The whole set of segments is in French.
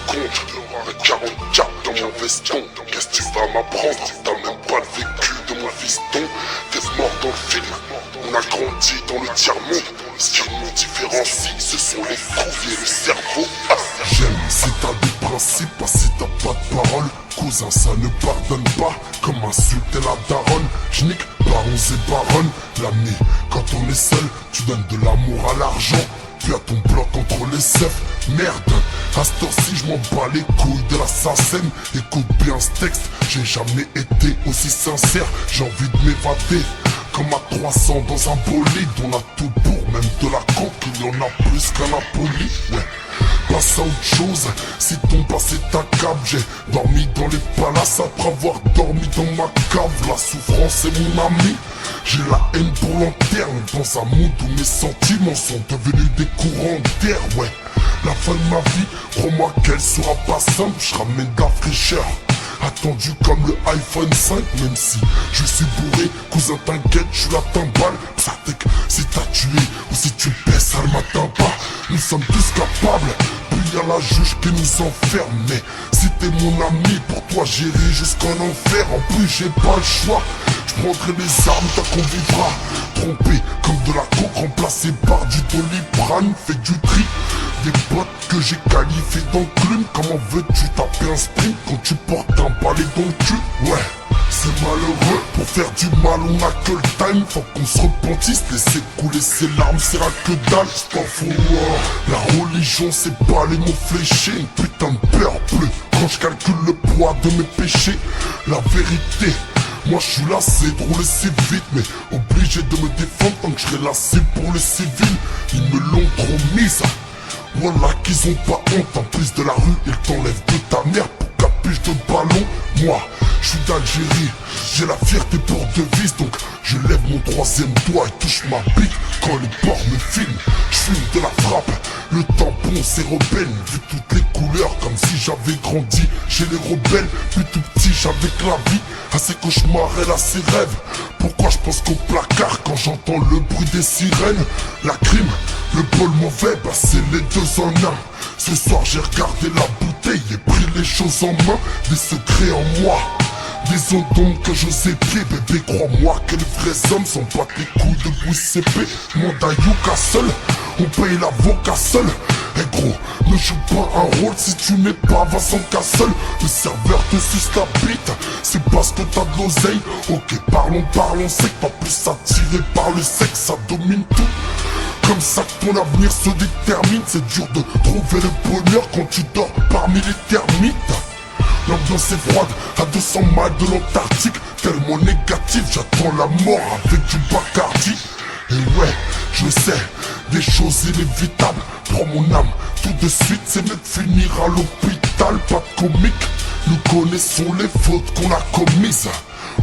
compte. Un 44 dans mon veston. Qu'est-ce que tu vas m'apprendre? T'as même pas le vécu de mon fiston. T'es mort dans le film. On a grandi dans le tiers-monde. Ce qui nous différencie, ce sont les couilles et le cerveau. J'aime si t'as des principes, pas si t'as pas de parole. Cousin, ça ne pardonne pas, comme insulter la daronne. J'nique barons et baronnes. L'ami, quand on est seul, tu donnes de l'amour à l'argent. Tu as ton bloc contre les seufs. Merde, à ce temps-ci je m'en bats les couilles de la SACEM. Écoute bien ce texte, j'ai jamais été aussi sincère. J'ai envie de m'évader, comme à 300 dans un bolide. On a tout pour, même de la coke, il y en a plus qu'un Napoli. Ouais, passe à autre chose, si ton passé t'accable. J'ai dormi dans les palaces après avoir dormi dans ma cave. La souffrance est mon ami, j'ai la haine pour l'interne. Dans un monde où mes sentiments sont devenus des courants d'air. Ouais, la fin de ma vie, crois-moi qu'elle sera pas simple. Je ramène de la fraîcheur, attendu comme le iPhone 5. Même si je suis bourré, cousin t'inquiète, je suis la timbale. Psatek, si t'as tué ou si tu baisses, ça ne m'atteint pas. Nous sommes tous capables, puis y'a la juge qui nous enferme. Mais si t'es mon ami, pour toi j'irai jusqu'en enfer. En plus j'ai pas le choix, je prendrai les armes tant qu'on vivra. Trompé comme de la coke remplacé par du Doliprane. Fais du tri, des potes que j'ai qualifiés d'enclumes. Comment veux-tu taper un sprint quand tu portes un balai dans le cul? Ouais, c'est malheureux, pour faire du mal on a que le time. Faut qu'on se repentisse, laisser couler ses larmes, c'est la que dalle, c'est pas faux. La religion c'est pas les mots fléchés, une putain de peur bleue quand je calcule le poids de mes péchés. La vérité, moi je suis lassé de rouler si vite, mais obligé de me défendre tant que je serai lassé pour les civils. Ils me l'ont trop mise, voilà qu'ils ont pas honte. En plus de la rue, ils t'enlèvent de ta mère pour capuche de ballon. Moi, je suis d'Algérie, j'ai la fierté pour devise. Donc je lève mon troisième doigt et touche ma bite quand les porcs me filment. Je fume de la frappe, le tampon c'est rebelle. Vu toutes les couleurs comme si j'avais grandi chez les rebelles. Plus tout petit j'avais que la vie, à ses cauchemars elle a ses rêves. Pourquoi je pense qu'au placard quand j'entends le bruit des sirènes? La crime, le bol mauvais, bah c'est les deux en un. Ce soir j'ai regardé la bouteille et pris les choses en main. Des secrets en moi, des ondes d'ombre que j'ose épier. Bébé crois-moi que les vrais hommes sont pas tes couilles de bouche CP. Monde à Yuka seul, on paye l'avocat seul. Eh gros, ne joue pas un rôle si tu n'es pas Vincent Cassel. Le serveur te suce la bite, c'est parce que t'as de l'oseille. Ok, parlons, c'est que pas plus attiré par le sexe, ça domine tout. Comme ça que ton avenir se détermine. C'est dur de trouver le bonheur quand tu dors parmi les termites. L'ambiance est froide, à 200 miles de l'Antarctique. Tellement négatif, j'attends la mort avec du Bacardi. Et ouais, je sais, des choses inévitables. Prends mon âme, tout de suite c'est mieux de finir à l'hôpital. Pas de comique, nous connaissons les fautes qu'on a commises.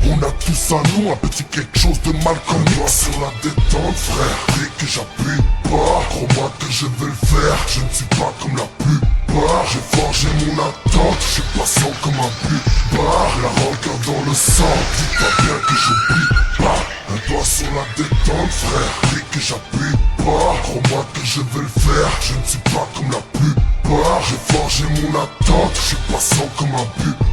On a tous en nous un petit quelque chose de mal comme moi. Sur la détente frère, dès que j'appuie pas, crois-moi que je vais le faire. Je ne suis pas comme la plupart, j'ai forgé mon attente. Je suis patient comme un pupard, la rancœur dans le sang. Dis-toi bien que j'oublie pas. Un doigt sur la détente frère, dès que j'appuie pas, crois-moi que je vais le faire. Je ne suis pas comme la plupart, j'ai forgé mon attente. Je suis patient comme un pupard.